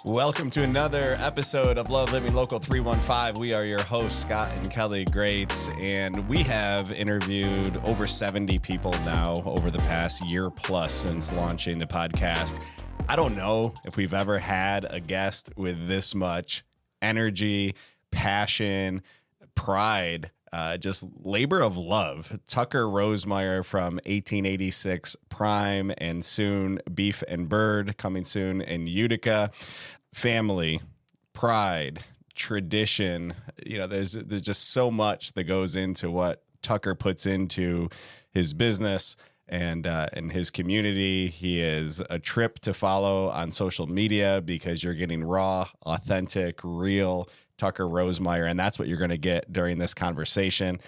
Welcome to another episode of Love Living Local 315. We are your hosts, Scott and Kelly Greats, and we have interviewed over 70 people now over the past year plus since launching the podcast. I don't know if we've ever had a guest with this much energy, passion, pride, just labor of love. Tucker Rosemyer from 1886 Prime and soon Beef and Bird, coming soon in Utica. Family, pride, tradition. You know, there's just so much that goes into what Tucker puts into his business and his community. He is a trip to follow on social media because you're getting raw, authentic, real Tucker Rosemyer, and that's what you're going to get during this conversation.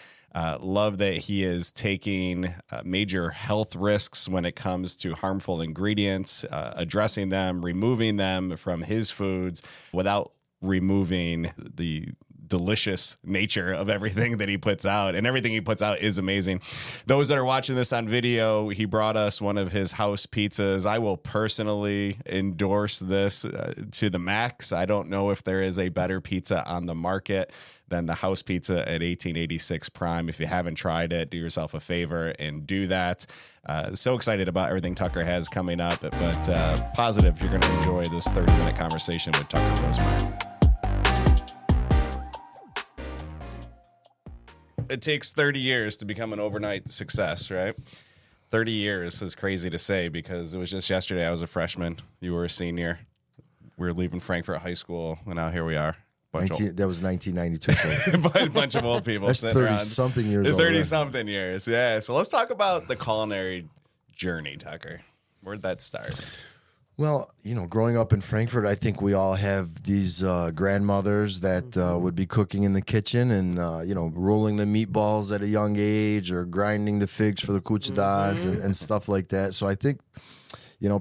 Love that he is taking major health risks when it comes to harmful ingredients, addressing them, removing them from his foods without removing the delicious nature of everything that he puts out, and everything he puts out is amazing. Those that are watching this on video, he brought us one of his house pizzas. I will personally endorse this to the max. I don't know if there is a better pizza on the market than the house pizza at 1886 Prime. If you haven't tried it, do yourself a favor and do that. So excited about everything Tucker has coming up, but positive you're going to enjoy this 30-minute conversation with Tucker Rosemyer. It takes 30 years to become an overnight success, right? 30 years is crazy to say because it was just yesterday I was a freshman. You were a senior. We were leaving Frankfort High School, and now here we are. That was 1992. So. A bunch of old people That's sitting around. 30-something years old. 30-something years, yeah. So let's talk about the culinary journey, Tucker. Where'd that start? Well, you know, growing up in Frankfort, I think we all have these grandmothers that would be cooking in the kitchen and, rolling the meatballs at a young age or grinding the figs for the cuccidads and stuff like that. So I think,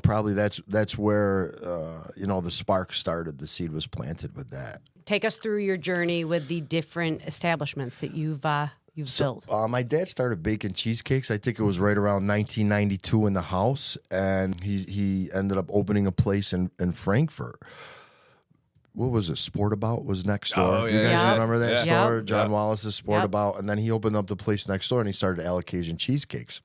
probably that's where, the spark started. The seed was planted with that. Take us through your journey with the different establishments that you've built. My dad started baking cheesecakes. I think it was right around 1992 in the house, and he ended up opening a place in Frankfort. What was it? Sportabout was next door. Oh, yeah. You guys remember that store? Yeah. John Wallace's Sportabout. And then he opened up the place next door, and he started allocating cheesecakes.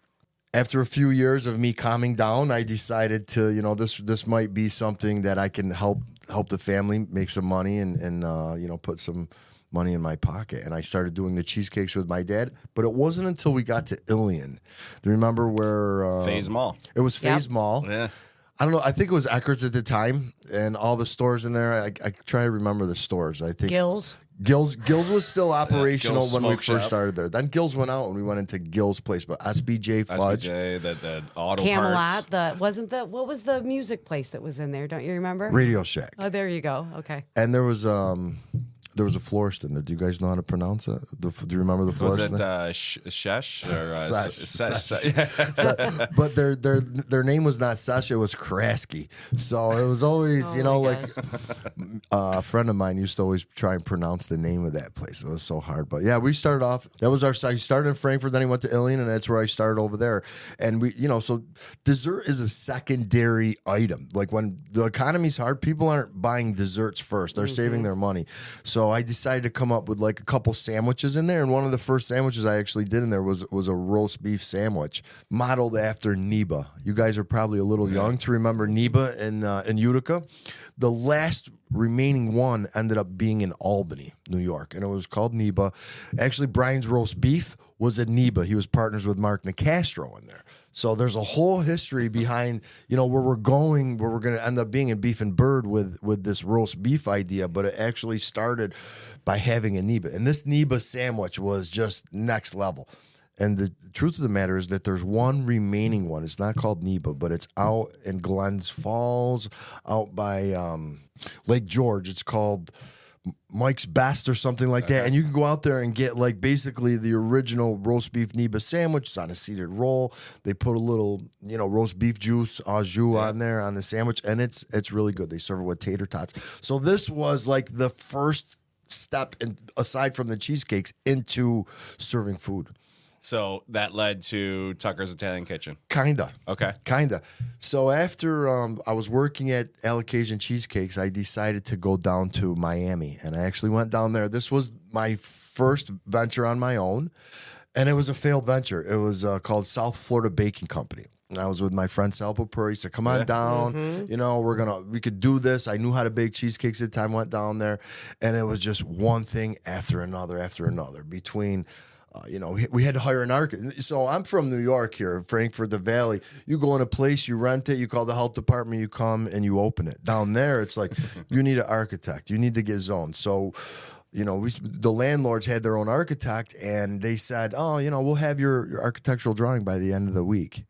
After a few years of me calming down, I decided to, this might be something that I can help the family make some money and put some money in my pocket. And I started doing the cheesecakes with my dad. But it wasn't until we got to Ilion. Do you remember where? Faze Mall. It was Faze Mall. Yeah. I don't know. I think it was Eckerd's at the time, and all the stores in there. I try to remember the stores. I think Gills was still operational Gills when we Smoke first Shop. started there. Then Gills went out, and we went into Gills' place. But SBJ Fudge, SBJ, the auto Camelot. parts. What was the music place that was in there? Don't you remember? Radio Shack, Oh, there you go. Okay. and there was a florist in there. Do you guys know how to pronounce it? Do you remember the florist? Was it Shesh or Sesh. But their name was not Sesh, it was Krasky. So it was always, a friend of mine used to always try and pronounce the name of that place. It was so hard. But yeah, we started off, that was he started in Frankfurt, then he went to Ilion, and that's where I started over there. And we, so dessert is a secondary item. Like when the economy's hard, people aren't buying desserts first. They're saving their money. So I decided to come up with like a couple sandwiches in there, and one of the first sandwiches I actually did in there was a roast beef sandwich modeled after Neba. You guys are probably a little young to remember Neba in Utica. The last remaining one ended up being in Albany, New York, and it was called Neba. Actually, Brian's roast beef was at Neba. He was partners with Mark Nicastro in there. So there's a whole history behind, where we're going to end up being in Beef and Bird with this roast beef idea, but it actually started by having a Neba. And this Neba sandwich was just next level. And the truth of the matter is that there's one remaining one. It's not called Neba, but it's out in Glens Falls, out by Lake George. It's called Mike's Best or something like that. And you can go out there and get like basically the original roast beef Neba sandwich. It's on a seeded roll. They put a little, roast beef juice, au jus on there on the sandwich, and it's really good. They serve it with tater tots. So this was like the first step, aside from the cheesecakes, into serving food. So that led to Tucker's Italian Kitchen. Kinda. Okay. Kinda. So after I was working at Allocation Cheesecakes, I decided to go down to Miami, and I actually went down there. This was my first venture on my own, and it was a failed venture. It was called South Florida Baking Company. And I was with my friend Sal Purr. He said, come on down. You know, we could do this. I knew how to bake cheesecakes at the time, went down there. And it was just one thing after another between, we had to hire an architect. So I'm from New York here, Frankfort, the Valley. You go in a place, you rent it, you call the health department, you come and you open it. Down there, it's like, you need an architect. You need to get zoned. So, the landlords had their own architect, and they said, we'll have your architectural drawing by the end of the week.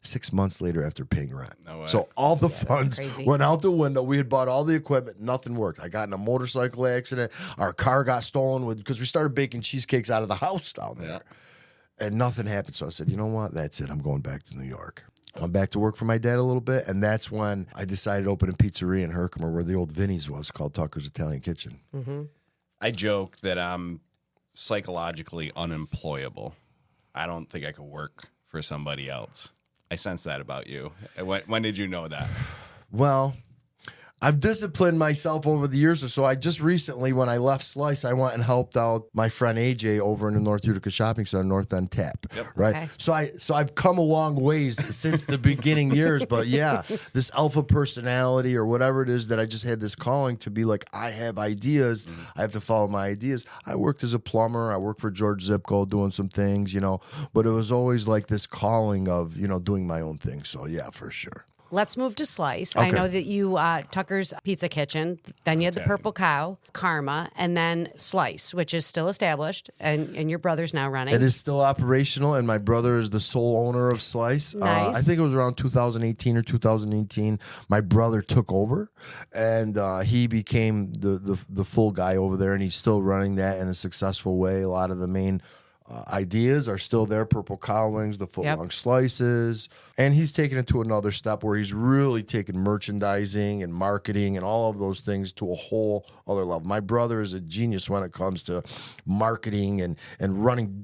6 months later after paying rent. No way. So all the funds went out the window. We had bought all the equipment. Nothing worked. I got in a motorcycle accident. Our car got stolen because we started baking cheesecakes out of the house down there. And nothing happened. So I said, you know what? That's it. I'm going back to New York. I went back to work for my dad a little bit. And that's when I decided to open a pizzeria in Herkimer where the old Vinny's was, called Tucker's Italian Kitchen. Mm-hmm. I joke that I'm psychologically unemployable. I don't think I could work for somebody else. I sense that about you. When did you know that? Well, I've disciplined myself over the years or so. I just recently, when I left Slice, I went and helped out my friend AJ over in the North Utica Shopping Center, North End Tap. Yep. Right. Okay. So I've come a long ways since the beginning years. But yeah, this alpha personality or whatever it is that I just had this calling to be like, I have ideas. Mm-hmm. I have to follow my ideas. I worked as a plumber. I worked for George Zipko doing some things, but it was always like this calling of, doing my own thing. So yeah, for sure. Let's move to Slice. Okay. I know that you, Tucker's Pizza Kitchen, then you had the Purple Cow, Karma, and then Slice, which is still established, and your brother's now running. It is still operational, and my brother is the sole owner of Slice. Nice. I think it was around 2018 or 2018. My brother took over, and he became the full guy over there, and he's still running that in a successful way. A lot of the main ideas are still there. Purple cow wings, the foot-long slices. And he's taken it to another step where he's really taken merchandising and marketing and all of those things to a whole other level. My brother is a genius when it comes to marketing and running.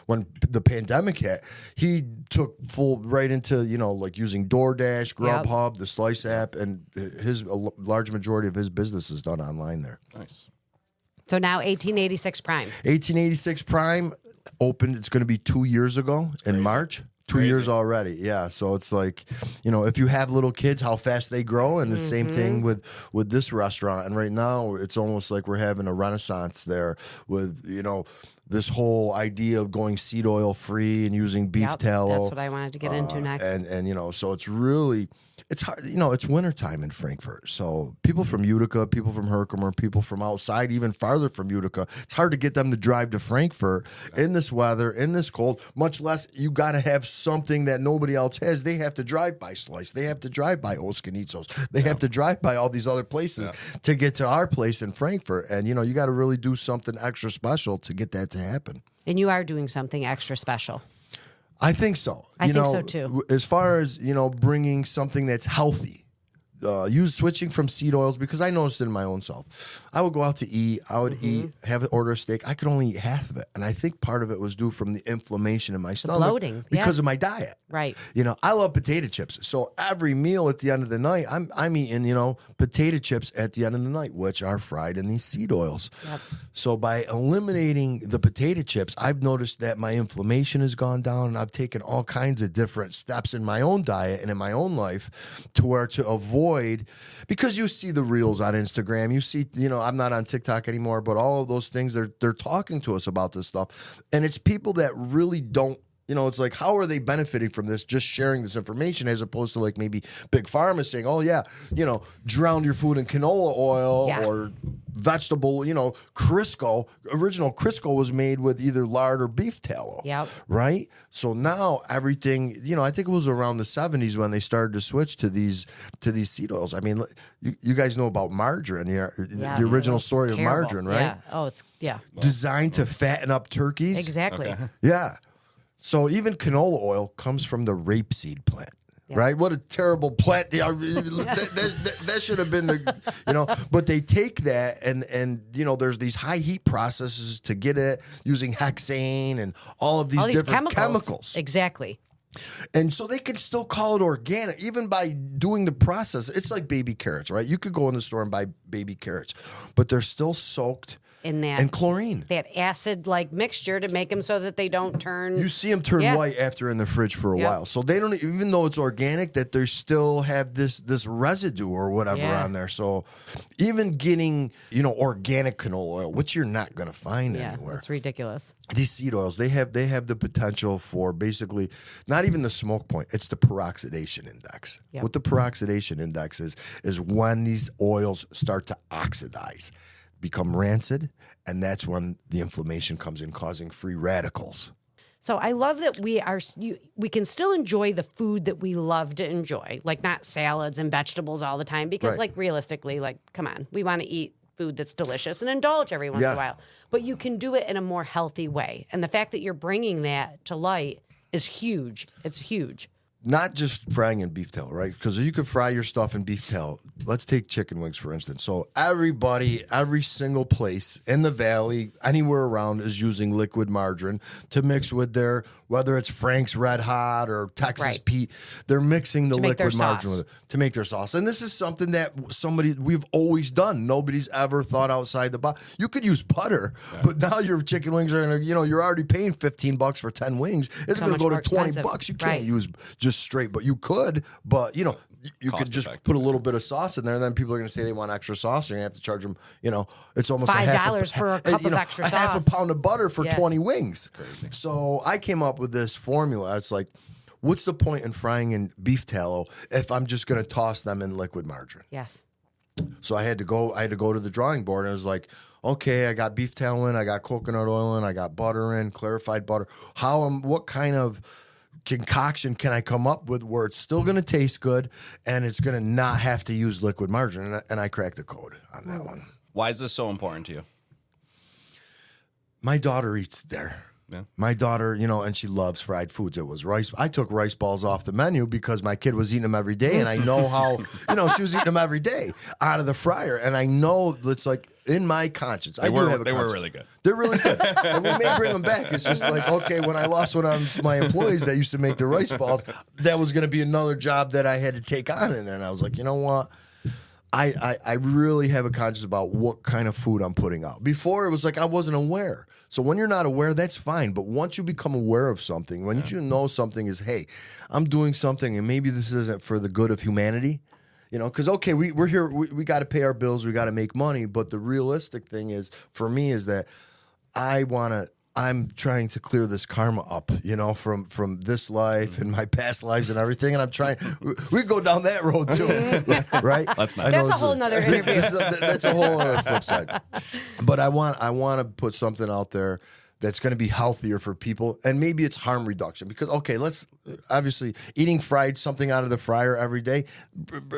When the pandemic hit, he took full right into, like using DoorDash, Grubhub, the Slice app, and a large majority of his business is done online there. Nice. So now 1886 Prime. 1886 Prime opened. It's going to be 2 years ago in March. 2 years already. Yeah. So it's like, if you have little kids, how fast they grow. And the same thing with this restaurant. And right now it's almost like we're having a renaissance there with, this whole idea of going seed oil free and using beef tallow. That's what I wanted to get into next. And so it's really, it's hard, it's wintertime in Frankfort. So people from Utica, people from Herkimer, people from outside, even farther from Utica, it's hard to get them to drive to Frankfort in this weather, in this cold, much less you got to have something that nobody else has. They have to drive by Slice. They have to drive by Oskanitsos. They have to drive by all these other places to get to our place in Frankfort. And, you got to really do something extra special to get that to happen. And you are doing something extra special. I think so. I think so too. As far as, bringing something that's healthy, switching from seed oils, because I noticed it in my own self. I would go out to eat. I would order a steak. I could only eat half of it. And I think part of it was due from the inflammation in my stomach. Bloating. Because of my diet. Right. I love potato chips. So every meal at the end of the night, I'm eating, potato chips at the end of the night, which are fried in these seed oils. Yep. So by eliminating the potato chips, I've noticed that my inflammation has gone down, and I've taken all kinds of different steps in my own diet and in my own life to avoid, because you see the reels on Instagram, you see, I'm not on TikTok anymore, but all of those things, they're talking to us about this stuff. And it's people that really don't, it's like, how are they benefiting from this, just sharing this information, as opposed to like maybe Big Pharma saying, oh yeah, drown your food in canola oil or vegetable, Crisco. Original Crisco was made with either lard or beef tallow. Yep. Right? So now everything, I think it was around the 70s when they started to switch to these seed oils. I mean, you guys know about margarine, the original story of margarine, right? Yeah. Oh, it's, designed to fatten up turkeys. Exactly. Okay. Yeah. So even canola oil comes from the rapeseed plant. right? What a terrible plant. That should have been the, but they take that and there's these high heat processes to get it using hexane and all of these different chemicals. Exactly. And so they can still call it organic, even by doing the process. It's like baby carrots, right? You could go in the store and buy baby carrots, but they're still soaked in chlorine. That acid-like mixture to make them so that they don't turn. You see them turn white after in the fridge for a while. So they don't, even though it's organic, that they still have this residue or whatever on there. So even getting, organic canola oil, which you're not going to find anywhere. It's ridiculous. These seed oils, they have the potential for basically not even the smoke point, it's the peroxidation index. Yep. What the peroxidation index is when these oils start to oxidize, become rancid, and that's when the inflammation comes in, causing free radicals. So I love that we can still enjoy the food that we love to enjoy, like not salads and vegetables all the time, because like realistically, like, come on, we want to eat food that's delicious and indulge every once in a while, but you can do it in a more healthy way. And the fact that you're bringing that to light is huge. It's huge. Not just frying in beef tallow, right? Because you could fry your stuff in beef tallow. Let's take chicken wings, for instance. So everybody, every single place in the valley, anywhere around, is using liquid margarine to mix with their, whether it's Frank's Red Hot or Texas Pete, they're mixing the liquid margarine with it to make their sauce. And this is something that we've always done. Nobody's ever thought outside the box. You could use butter, but now your chicken wings are going to, you're already paying $15 for 10 wings. It's going to go to $20. You can't use just straight, but you could, but you could just put a little bit of sauce in there, and then people are going to say they want extra sauce, and you're going to have to charge them, it's almost $5 for a cup of extra sauce. Half a pound of butter for 20 wings. Crazy. So I came up with this formula. It's like, what's the point in frying in beef tallow if I'm just going to toss them in liquid margarine? Yes. So I had to go to the drawing board, and I was like, okay, I got beef tallow in, I got coconut oil in, I got butter in, clarified butter. What kind of concoction can I come up with where it's still going to taste good and it's going to not have to use liquid margarine? And I cracked the code on that one. Why is this so important to you? My daughter eats there. Yeah. My daughter, and she loves fried foods. It was rice. I took rice balls off the menu because my kid was eating them every day, and I know how, she was eating them every day out of the fryer, and I know it's like in my conscience. They were really good. They're really good, and we may bring them back. It's just like, okay, when I lost one of my employees that used to make the rice balls, that was going to be another job that I had to take on in there, and I was like, you know what? I really have a conscience about what kind of food I'm putting out. Before, it was like I wasn't aware. So when you're not aware, that's fine. But once you become aware of something, when you know something is, hey, I'm doing something and maybe this isn't for the good of humanity, because, okay, we're here, we got to pay our bills, we got to make money. But the realistic thing is, for me, is that I'm trying to clear this karma up, from this life and my past lives and everything. And I'm trying, we go down that road too, right? That's a whole nother interview. That's a whole other flip side. But I want to put something out there that's going to be healthier for people. And maybe it's harm reduction because, okay, obviously eating fried something out of the fryer every day,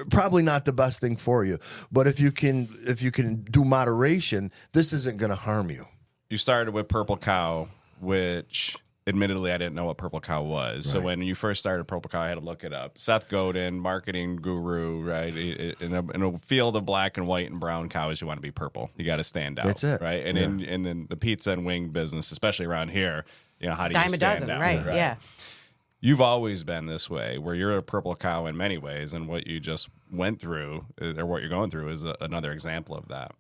probably not the best thing for you. But if you can do moderation, this isn't going to harm you. You started with Purple Cow, which admittedly I didn't know what Purple Cow was. Right. So when you first started Purple Cow, I had to look it up. Seth Godin, marketing guru, right? In a field of black and white and brown cows, you want to be purple. You got to stand out. That's it. Right? And in the pizza and wing business, especially around here, how do you stand dozen, out? Right, yeah. You've always been this way, where you're a purple cow in many ways, and what you just went through, or what you're going through, is another example of that.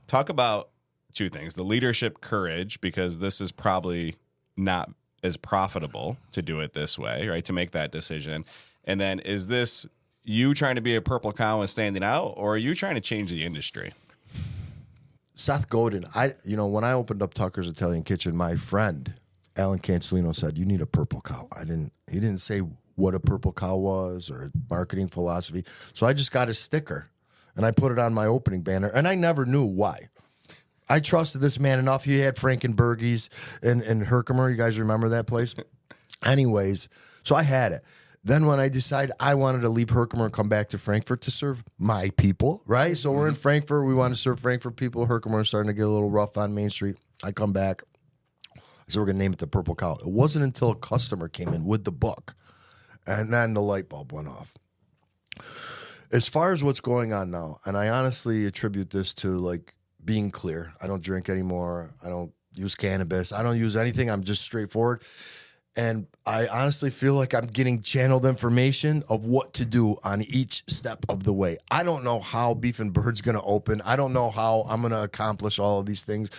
Talk about two things: the leadership courage, because this is probably not as profitable to do it this way, right? To make that decision. And then, is this you trying to be a purple cow and standing out, or are you trying to change the industry? Seth Godin, when I opened up Tucker's Italian Kitchen, my friend Alan Cancelino said, "You need a purple cow." He didn't say what a purple cow was or marketing philosophy. So I just got a sticker and I put it on my opening banner, and I never knew why. I trusted this man enough. He had Frankenbergie's in Herkimer. You guys remember that place? Anyways, so I had it. Then when I decided I wanted to leave Herkimer and come back to Frankfort to serve my people, right? So we're in Frankfort. We want to serve Frankfort people. Herkimer is starting to get a little rough on Main Street. I come back. I said, we're going to name it the Purple Cow. It wasn't until a customer came in with the book And then the light bulb went off. As far as what's going on now, and I honestly attribute this to like being clear. I don't drink anymore. I don't use cannabis. I don't use anything. I'm just straightforward. And I honestly feel like I'm getting channeled information of what to do on each step of the way. I don't know how Beef and Bird's going to open. I don't know how I'm going to accomplish all of these things.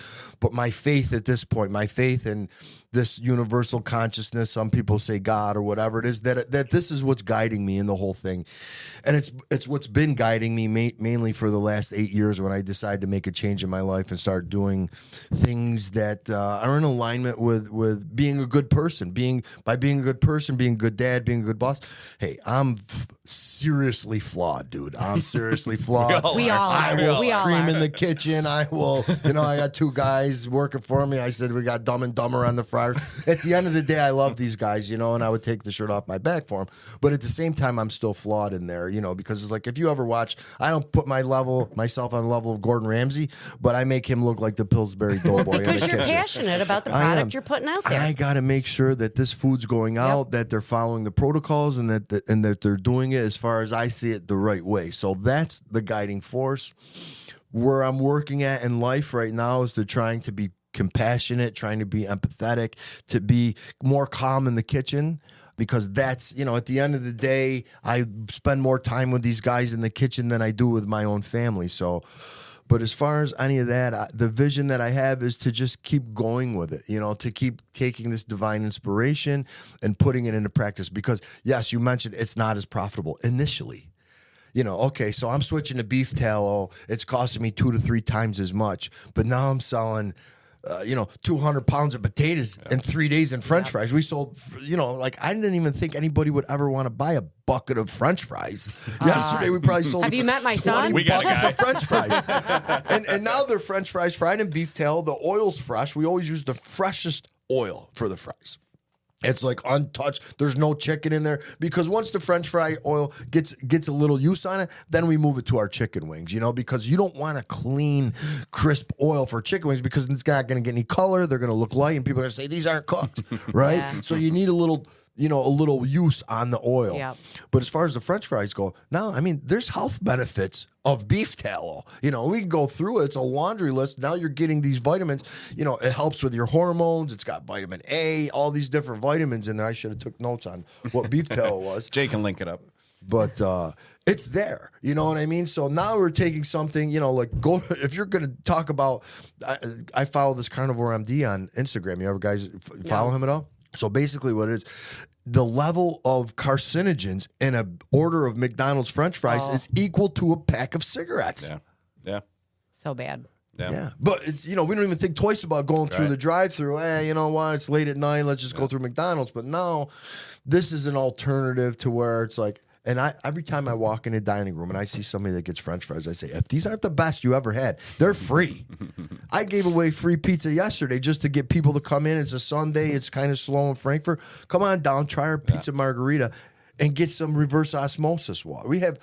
But my faith at this point, my faith in this universal consciousness, some people say God or whatever it is, that this is what's guiding me in the whole thing. And it's what's been guiding me mainly for the last 8 years when I decided to make a change in my life and start doing things that are in alignment with being a good person, being a good person, being a good dad, being a good boss. Hey, I'm seriously flawed, dude. I'm seriously flawed. I will scream in the kitchen. I will, I got 2 guys working for me. I said we got Dumb and Dumber on the fryers. At the end of the day, I love these guys, and I would take the shirt off my back for them. But at the same time, I'm still flawed in there, because it's like if you ever watch, I don't put myself on the level of Gordon Ramsay, but I make him look like the Pillsbury Doughboy. Because you're passionate about the product you're putting out there. I got to make sure that this food's going out, that they're following the protocols, and that they're doing it as far as I see it the right way. So that's the guiding force. Where I'm working at in life right now is to trying to be compassionate, trying to be empathetic, to be more calm in the kitchen, because that's, at the end of the day, I spend more time with these guys in the kitchen than I do with my own family. So, but as far as any of that, the vision that I have is to just keep going with it, to keep taking this divine inspiration and putting it into practice. Because yes, you mentioned it's not as profitable initially. Okay, so I'm switching to beef tallow. It's costing me 2 to 3 times as much, but now I'm selling 200 pounds of potatoes in 3 days in French fries. We sold, I didn't even think anybody would ever want to buy a bucket of French fries. Yesterday, we probably sold. Have you met my son? We got buckets of French fries. and now they're French fries fried in beef tallow. The oil's fresh. We always use the freshest oil for the fries. It's like untouched. There's no chicken in there, because once the French fry oil gets a little use on it, then we move it to our chicken wings, because you don't want a clean, crisp oil for chicken wings, because it's not going to get any color. They're going to look light, and people are going to say these aren't cooked, right? Yeah. So you need a little use on the oil. Yep. But as far as the French fries go, now, there's health benefits of beef tallow. We can go through it. It's a laundry list. Now you're getting these vitamins. It helps with your hormones. It's got vitamin A, all these different vitamins in there. I should have took notes on what beef tallow was. Jay can link it up. But it's there. You know what I mean? So now we're taking something, if you're going to talk about, I follow this Carnivore MD on Instagram. You ever guys follow him at all? So basically what it is, the level of carcinogens in an order of McDonald's French fries is equal to a pack of cigarettes. Yeah. So bad. Yeah. But it's, we don't even think twice about going through the drive-thru. You know what? It's late at night. Let's just go through McDonald's. But now this is an alternative to where it's like, and every time I walk in a dining room and I see somebody that gets French fries, I say, if these aren't the best you ever had, they're free. I gave away free pizza yesterday just to get people to come in. It's a Sunday. It's kind of slow in Frankfort. Come on down, try our pizza margarita and get some reverse osmosis water. We have,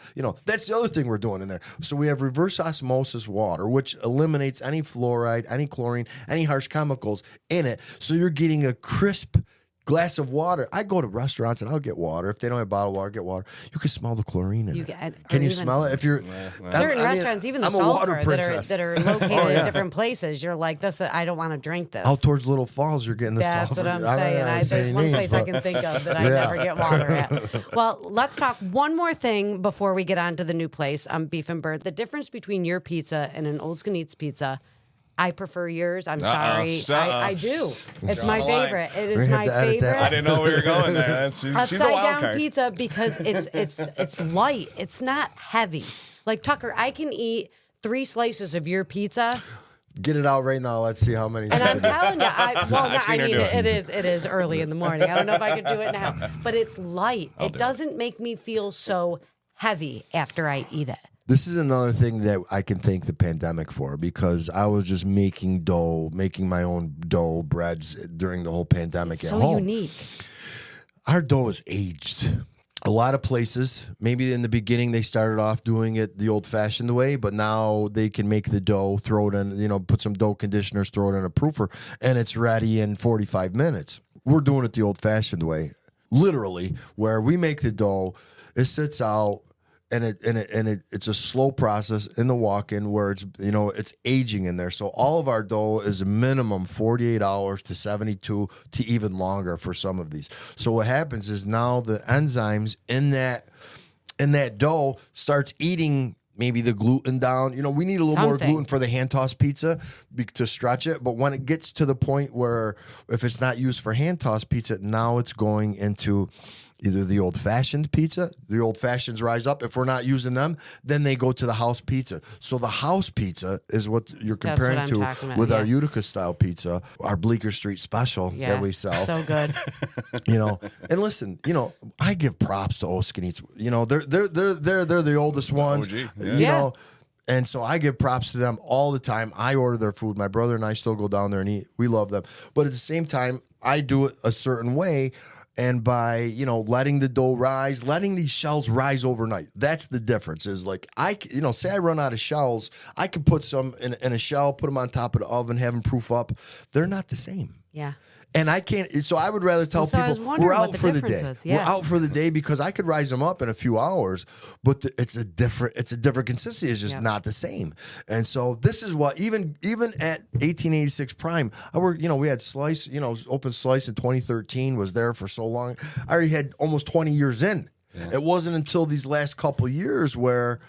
that's the other thing we're doing in there. So we have reverse osmosis water, which eliminates any fluoride, any chlorine, any harsh chemicals in it. So you're getting a crisp glass of water. I go to restaurants and I'll get water. If they don't have bottled water, get water. You can smell the chlorine in it. Can you smell it? If you're certain restaurants, even the sulfur that are located in different places, you're like, I don't want to drink this. Out towards Little Falls, you're getting the sulfur. That's what I'm saying. There's one place I can think of that I never get water at. Well, let's talk one more thing before we get on to the new place, Beef and Bird. The difference between your pizza and an Old Skeneets pizza. I prefer yours. I'm sorry. I do. It's my favorite. It is my favorite. I didn't know we were going there. She's a wild upside down card. pizza because it's light. It's not heavy. Like Tucker, I can eat 3 slices of your pizza. Get it out right now. Let's see how many. And I'm telling you, it is early in the morning. I don't know if I could do it now, but it's light. It doesn't make me feel so heavy after I eat it. This is another thing that I can thank the pandemic for, because I was just making my own dough breads during the whole pandemic at home. So unique. Our dough is aged. A lot of places, maybe in the beginning they started off doing it the old-fashioned way, but now they can make the dough, throw it in, put some dough conditioners, throw it in a proofer, and it's ready in 45 minutes. We're doing it the old-fashioned way. literally, where we make the dough, it sits out. And it's a slow process in the walk-in where it's aging in there. So all of our dough is a minimum 48 hours to 72 to even longer for some of these. So what happens is now the enzymes in that dough starts eating maybe the gluten down. We need a little more gluten for the hand-tossed pizza to stretch it. But when it gets to the point where if it's not used for hand-tossed pizza, now it's going into either the old-fashioned pizza, the old-fashions rise up. If we're not using them, then they go to the house pizza. So the house pizza is what you're comparing to with our Utica-style pizza, our Bleecker Street special that we sell. So good. And listen, I give props to Oskinits. They're the oldest ones. OG, and so I give props to them all the time. I order their food. My brother and I still go down there and eat. We love them. But at the same time, I do it a certain way. And by, letting the dough rise, letting these shells rise overnight. That's the difference is like, say I run out of shells, I could put some in a shell, put them on top of the oven, have them proof up. They're not the same. Yeah. And I can't, so I would rather tell people we're out for the day. We're out for the day because I could rise them up in a few hours, but it's a different consistency. It's just not the same. And so this is what, even at 1886 Prime, I worked, we had Slice, Open Slice in 2013 was there for so long. I already had almost 20 years in. Yeah. It wasn't until these last couple years where,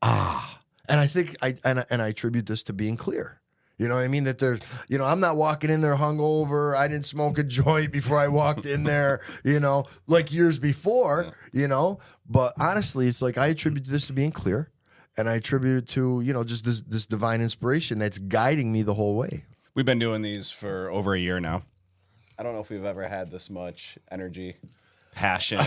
and I think I attribute this to being clear. You know what I mean? That there's, I'm not walking in there hungover. I didn't smoke a joint before I walked in there, like years before, But honestly, it's like I attribute this to being clear. And I attribute it to, just this divine inspiration that's guiding me the whole way. We've been doing these for over a year now. I don't know if we've ever had this much energy, passion,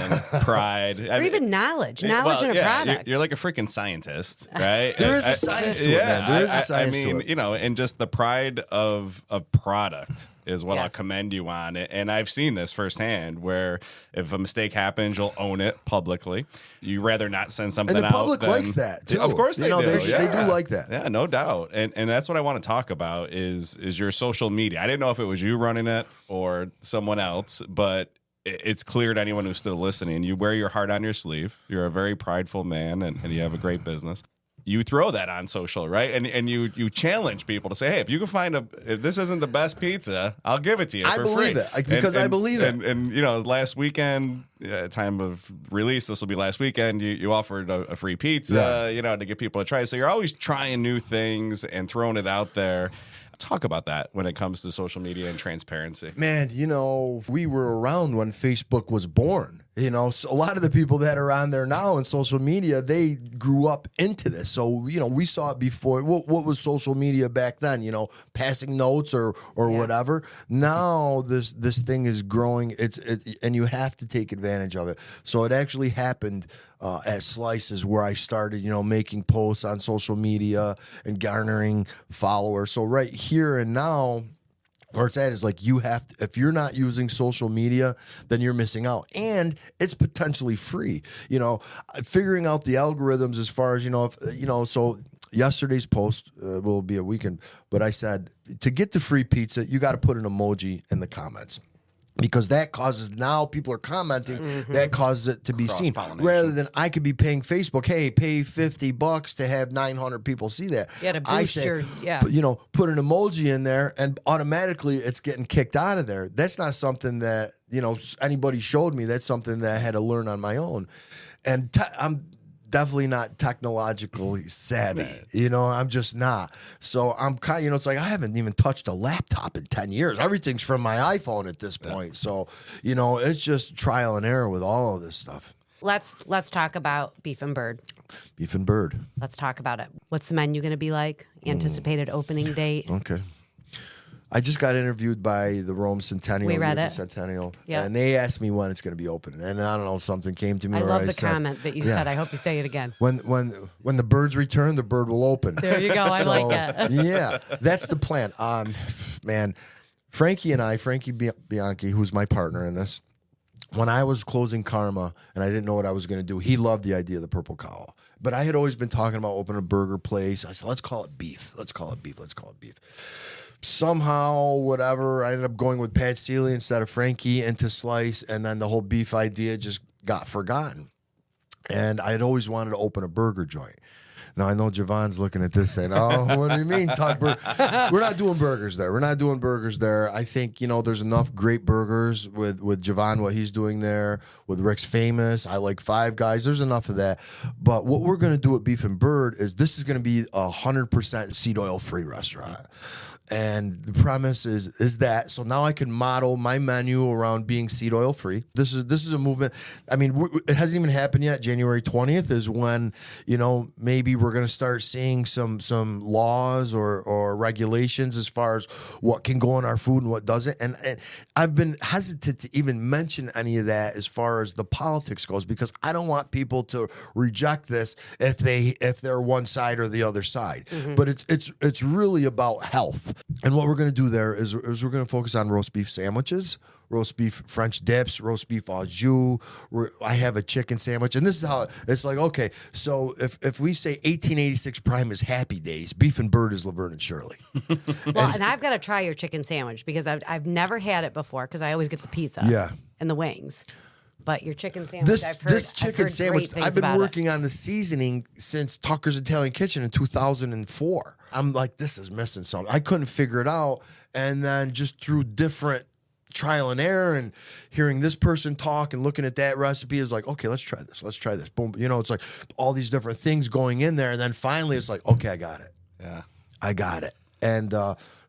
pride, or even knowledge in a product. You're like a freaking scientist, right? There is a science to it, man. There is a science to it. And just the pride of product is what I'll commend you on. And I've seen this firsthand where if a mistake happens, you'll own it publicly. You rather not send something out. And the public likes that, too. Of course they do. They do like that. Yeah, no doubt. And that's what I want to talk about is your social media. I didn't know if it was you running it or someone else, but it's clear to anyone who's still listening. You wear your heart on your sleeve. You're a very prideful man, and you have a great business. You throw that on social, right? And you challenge people to say, hey, if you can find if this isn't the best pizza, I'll give it to you for free. I believe it because I believe it. And last weekend, time of release, this will be last weekend, you offered a free pizza, to get people to try it. So you're always trying new things and throwing it out there. Talk about that when it comes to social media and transparency. Man, we were around when Facebook was born. So a lot of the people that are on there now in social media, they grew up into this. So, we saw it before. What was social media back then? Passing notes or whatever. Now this thing is growing. And you have to take advantage of it. So it actually happened at Slices where I started, making posts on social media and garnering followers. So right here and now, where it's at is like you have to, if you're not using social media, then you're missing out. And it's potentially free. Figuring out the algorithms as far as, so yesterday's post will be a weekend, but I said to get the free pizza, you got to put an emoji in the comments. Because that causes, now people are commenting, that causes it to be seen. Rather than I could be paying Facebook, hey, pay $50 to have 900 people see that. Yeah, to boost your, put an emoji in there and automatically it's getting kicked out of there. That's not something that, anybody showed me. That's something that I had to learn on my own. And I'm definitely not technologically savvy. I'm just not. So I'm kind of, it's like I haven't even touched a laptop in 10 years. Everything's from my iPhone at this point. So, it's just trial and error with all of this stuff. Let's talk about Beef and Bird. Beef and Bird. Let's talk about it. What's the menu going to be like? Anticipated opening date? Okay. I just got interviewed by the Rome Centennial. We read it. Centennial. Yep. And they asked me when it's going to be open. And I don't know, something came to me. I love the comment that you said. I hope you say it again. When the birds return, the bird will open. There you go. I like it. Yeah, that's the plan. Man, Frankie Bianchi, who's my partner in this, when I was closing Karma and I didn't know what I was going to do, he loved the idea of the Purple Cow. But I had always been talking about opening a burger place. I said, let's call it beef. Let's call it beef. somehow, whatever, I ended up going with Pat Seeley instead of Frankie into Slice, and then the whole beef idea just got forgotten. And I'd always wanted to open a burger joint. Now, I know Javon's looking at this saying, oh, what do you mean, Tuck? We're not doing burgers there. We're not doing burgers there. I think, there's enough great burgers with Javon, what he's doing there, with Rick's Famous. I like Five Guys. There's enough of that. But what we're going to do at Beef and Bird is this is going to be 100% seed oil-free restaurant. And the premise is that. So now I can model my menu around being seed oil free. This is a movement. I mean, it hasn't even happened yet. January 20th is when, maybe we're going to start seeing some laws or regulations as far as what can go in our food and what doesn't. And I've been hesitant to even mention any of that as far as the politics goes, because I don't want people to reject this if they're one side or the other side. Mm-hmm. But it's really about health. And what we're going to do there is we're going to focus on roast beef sandwiches, roast beef French dips, roast beef au jus. I have a chicken sandwich. And this is how it's like, okay, so if we say 1886 Prime is Happy Days, Beef and Bird is Laverne and Shirley. Well, and I've got to try your chicken sandwich because I've never had it before because I always get the pizza and the wings. But your chicken sandwich, this chicken sandwich, I've been working on the seasoning since Tucker's Italian Kitchen in 2004. I'm like, this is missing something. I couldn't figure it out. And then just through different trial and error and hearing this person talk and looking at that recipe is like, okay, let's try this. Let's try this. Boom. It's like all these different things going in there. And then finally it's like, okay, I got it. Yeah. I got it. And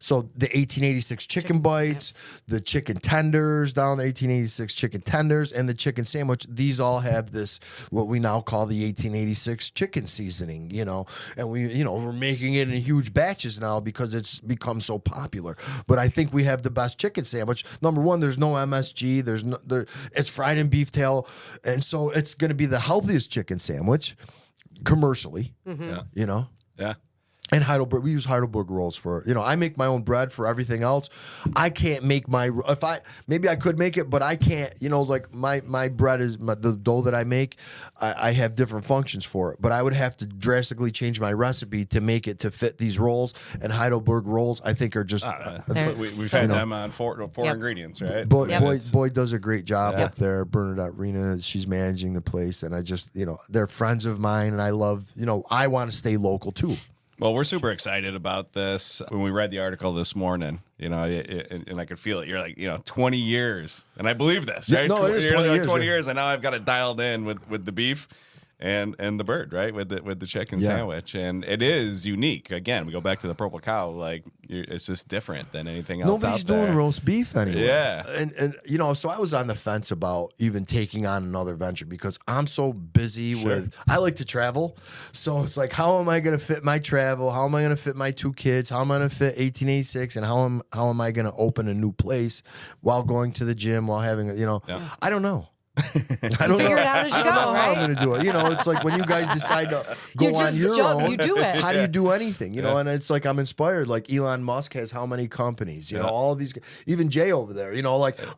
so the 1886 chicken bites, the chicken tenders down the 1886 chicken tenders, and the chicken sandwich, these all have this, what we now call the 1886 chicken seasoning, and we're making it in huge batches now because it's become so popular. But I think we have the best chicken sandwich. Number one, there's no MSG, it's fried in beef tail, and so it's going to be the healthiest chicken sandwich commercially, Yeah. And Heidelberg, we use Heidelberg rolls for, I make my own bread for everything else. I can't make maybe I could make it, but I can't, like my bread is, the dough that I make, I have different functions for it. But I would have to drastically change my recipe to make it to fit these rolls. And Heidelberg rolls, I think, are just. We've had them on four ingredients, right? Boyd does a great job up there. Bernadette Rena, she's managing the place. And I just, they're friends of mine. And I love, I want to stay local too. Well, we're super excited about this. When we read the article this morning, and I could feel it. You're like, 20 years. And I believe this, right? No, it is 20 years. 20 years, and now I've got it dialed in with the beef and the bird, right? With the chicken sandwich. And it is unique. Again, we go back to the purple cow. Like, it's just different than anything else Nobody's out there. doing roast beef anymore. Yeah. And so I was on the fence about even taking on another venture because I'm so busy with, I like to travel. So it's like, how am I going to fit my travel? How am I going to fit my two kids? How am I going to fit 1886? And how am I going to open a new place while going to the gym, while having, I don't know. I don't know how I'm going to do it. It's like when you guys decide to go on your own, you do it. How do you do anything? And it's like I'm inspired. Like Elon Musk has how many companies? All these, even Jay over there.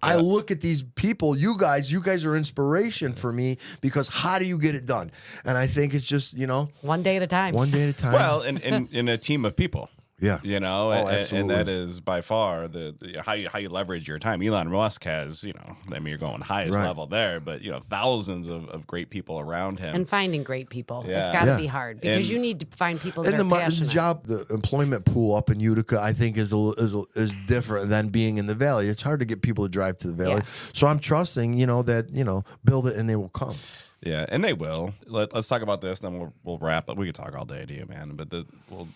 I look at these people. You guys are inspiration for me because how do you get it done? And I think it's just one day at a time. One day at a time. Well, in a team of people. Yeah, and that is by far the how you leverage your time. Elon Musk has, you're going highest level there, but thousands of great people around him, and finding great people. It's got to be hard because you need to find people that are passionate. The employment pool up in Utica, I think, is different than being in the Valley. It's hard to get people to drive to the Valley, so I'm trusting, that build it and they will come. Yeah, and they will. Let's talk about this, then we'll wrap up. We could talk all day to you, man. But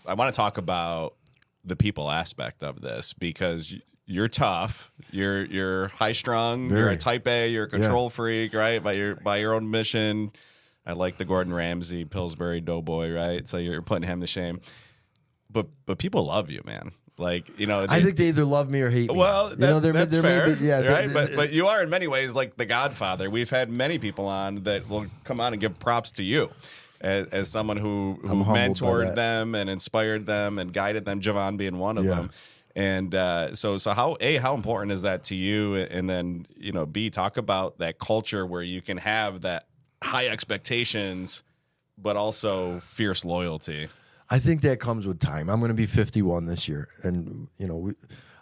I want to talk about the people aspect of this because you're tough, you're high strung, you're a type A, you're a control freak, right? By your own mission. I like the Gordon Ramsay Pillsbury Doughboy, right? So you're putting him to shame. But people love you, man. Like, I think they either love me or hate me. Well, that's fair, right? But you are in many ways like the Godfather. We've had many people on that will come on and give props to you as someone who mentored them and inspired them and guided them. Javon being one of them. And so how important is that to you? And then B, talk about that culture where you can have that high expectations, but also fierce loyalty. I think that comes with time. I'm going to be 51 this year, and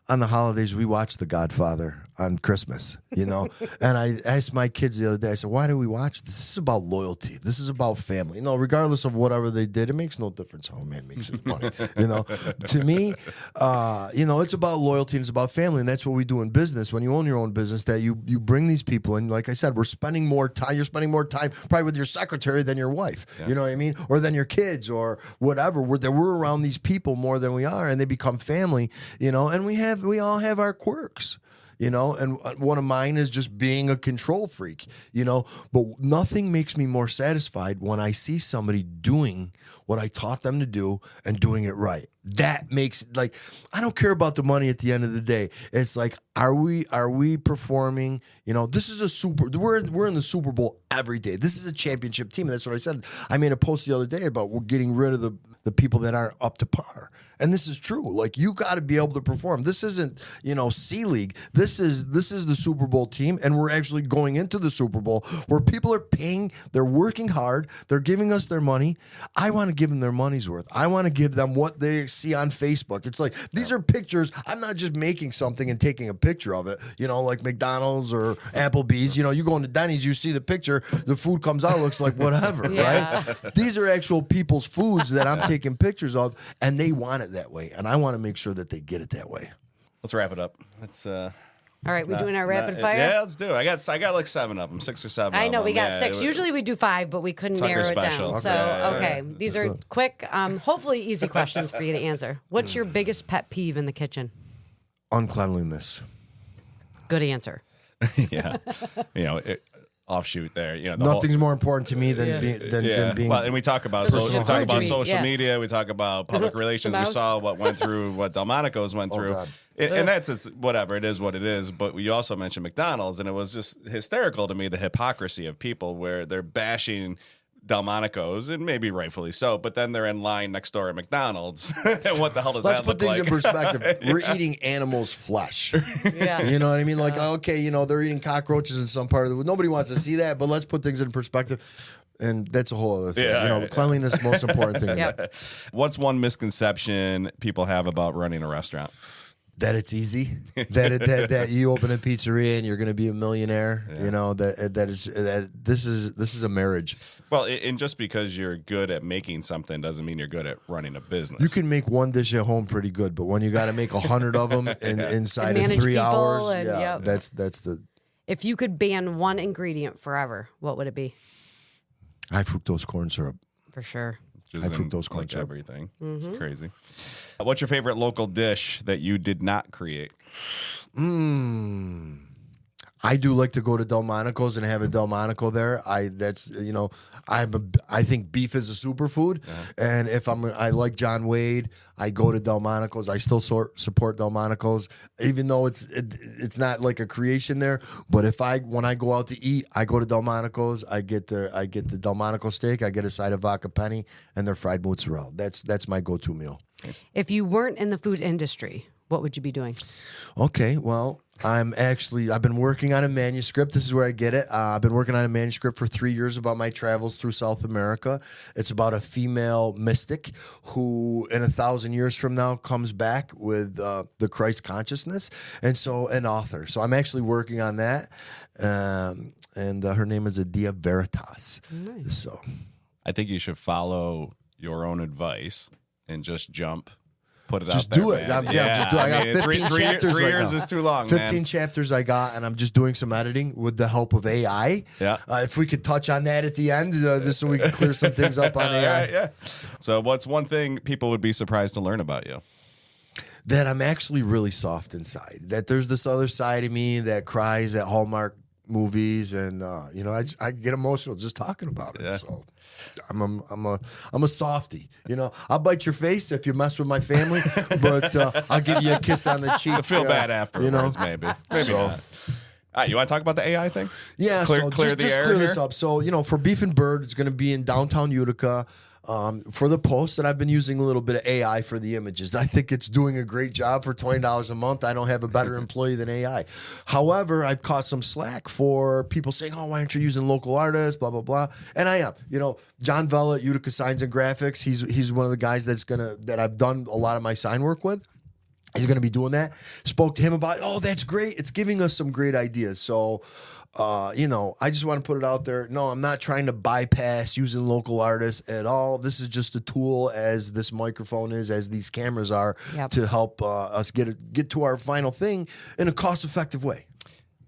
on the holidays, we watch The Godfather on Christmas, And I asked my kids the other day, I said, why do we watch this? This is about loyalty. This is about family. Regardless of whatever they did, it makes no difference how a man makes his money. To me, it's about loyalty and it's about family. And that's what we do in business. When you own your own business, that you bring these people in. Like I said, we're spending more time. You're spending more time probably with your secretary than your wife. Yeah. You know what I mean? Or than your kids or whatever. We're around these people more than we are, and they become family, and we all have our quirks. And one of mine is just being a control freak, but nothing makes me more satisfied when I see somebody doing what I taught them to do and doing it right. That makes I don't care about the money at the end of the day. It's like, are we performing? This is we're in the Super Bowl every day. This is a championship team. That's what I said. I made a post the other day about we're getting rid of the people that aren't up to par. And this is true. Like, you got to be able to perform. This isn't, C League. This is the Super Bowl team, and we're actually going into the Super Bowl where people are paying, they're working hard, they're giving us their money. I want to give them their money's worth. I want to give them what they see on Facebook. It's like, these are pictures. I'm not just making something and taking a picture of it, like McDonald's or Applebee's. You go into Denny's, you see the picture, the food comes out, looks like whatever, right? These are actual people's foods that I'm taking pictures of, and they want it that way, and I want to make sure that they get it that way. Let's wrap it up. Let's all right, we doing our rapid fire? Yeah, let's do it. I got like 7 of them, 6 or 7. I know we got 6. Usually we do 5, but we couldn't Tucker narrow special. it down. So Yeah. These are quick, hopefully easy questions for you to answer. What's your biggest pet peeve in the kitchen? Uncleanliness. Good answer. Yeah, offshoot there. Nothing's more important to me than being. Well, and we talk about social Yeah. media. We talk about public relations. We saw what went through, what Delmonico's went through, God. and that's whatever. It is what it is. But we also mentioned McDonald's, and it was just hysterical to me, the hypocrisy of people where they're bashing Delmonico's, and maybe rightfully so, but then they're in line next door at McDonald's. And what the hell does Let's that put look things like? in perspective. We're eating animals' flesh. Yeah. You know what I mean? Like, okay, they're eating cockroaches in some part of the world. Nobody wants to see that, but let's put things in perspective. And that's a whole other thing. Cleanliness is the most important thing. Yep. What's one misconception people have about running a restaurant? That it's easy, that you open a pizzeria and you're going to be a millionaire. Yeah. This is a marriage. Well, and just because you're good at making something doesn't mean you're good at running a business. You can make one dish at home pretty good, but when you got to make 100 of them inside of 3 hours, that's the. If you could ban one ingredient forever, what would it be? High fructose corn syrup. For sure. High fructose corn syrup. Everything. It's crazy. What's your favorite local dish that you did not create? I do like to go to Delmonico's and have a Delmonico there. I think beef is a superfood, and if I like John Wade, I go to Delmonico's. I still support Delmonico's, even though it's not like a creation there. But when I go out to eat, I go to Delmonico's. I get the Delmonico steak. I get a side of vodka penny and their fried mozzarella. That's my go-to meal. If you weren't in the food industry, what would you be doing? Okay, well, I've been working on a manuscript. This is where I get it. I've been working on a manuscript for 3 years about my travels through South America. It's about a female mystic who, in 1,000 years from now, comes back with the Christ consciousness, and so an author. So I'm actually working on that, and her name is Adia Veritas. Nice. So I think you should follow your own advice and just jump. Put it just out there, do it. man. Just do it. I got 15 chapters. 3 years now. is too long. 15 man. chapters I got, and I'm just doing some editing with the help of AI. Yeah. If we could touch on that at the end, just so we can clear some things up on AI. Yeah. So, what's one thing people would be surprised to learn about you? That I'm actually really soft inside. That there's this other side of me that cries at Hallmark movies, and I get emotional just talking about it. Yeah. So. I'm a softie, I'll bite your face if you mess with my family, but I'll give you a kiss on the cheek. I feel bad afterwards, maybe so. not. All right, you want to talk about the AI thing? Yeah, clear so the just air clear here? this up. So, for Beef and Bird, it's going to be in downtown Utica. For the post that I've been using a little bit of AI for the images. I think it's doing a great job for $20 a month. I don't have a better employee than AI. However, I've caught some slack for people saying, oh, why aren't you using local artists, blah, blah, blah. And I am. John Vella at Utica Signs and Graphics, he's one of the guys that I've done a lot of my sign work with. He's going to be doing that. Spoke to him about, oh, that's great. It's giving us some great ideas. So, I just want to put it out there. No, I'm not trying to bypass using local artists at all. This is just a tool, as this microphone is, as these cameras are, to help us get to our final thing in a cost-effective way.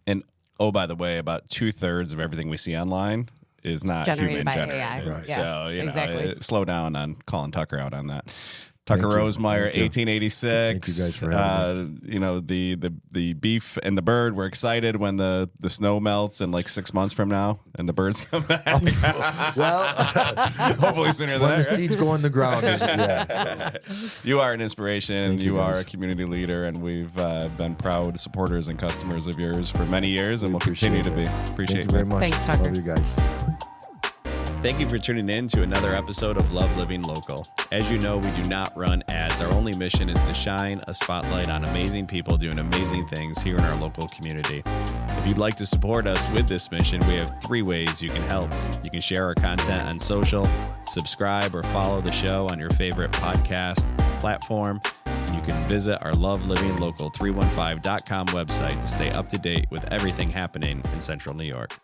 And, oh, by the way, about 2/3 of everything we see online is not generated human by generated. AI. Right. So, exactly. slow down on calling Tucker out on that. Tucker Rosemyer, 1886. Thank you guys for having me. The beef and the bird. We're excited when the snow melts in like 6 months from now and the birds come back. Well, hopefully sooner than when that. the seeds go in the ground. You are an inspiration. Thank you are guys. a community leader, and we've been proud supporters and customers of yours for many years, and we'll continue to be. Appreciate Thank you very much. Thanks, Tucker. Love you guys. Thank you for tuning in to another episode of Love Living Local. As you know, we do not run ads. Our only mission is to shine a spotlight on amazing people doing amazing things here in our local community. If you'd like to support us with this mission, we have 3 ways you can help. You can share our content on social, subscribe or follow the show on your favorite podcast platform, and you can visit our lovelivinglocals315.com website to stay up to date with everything happening in Central New York.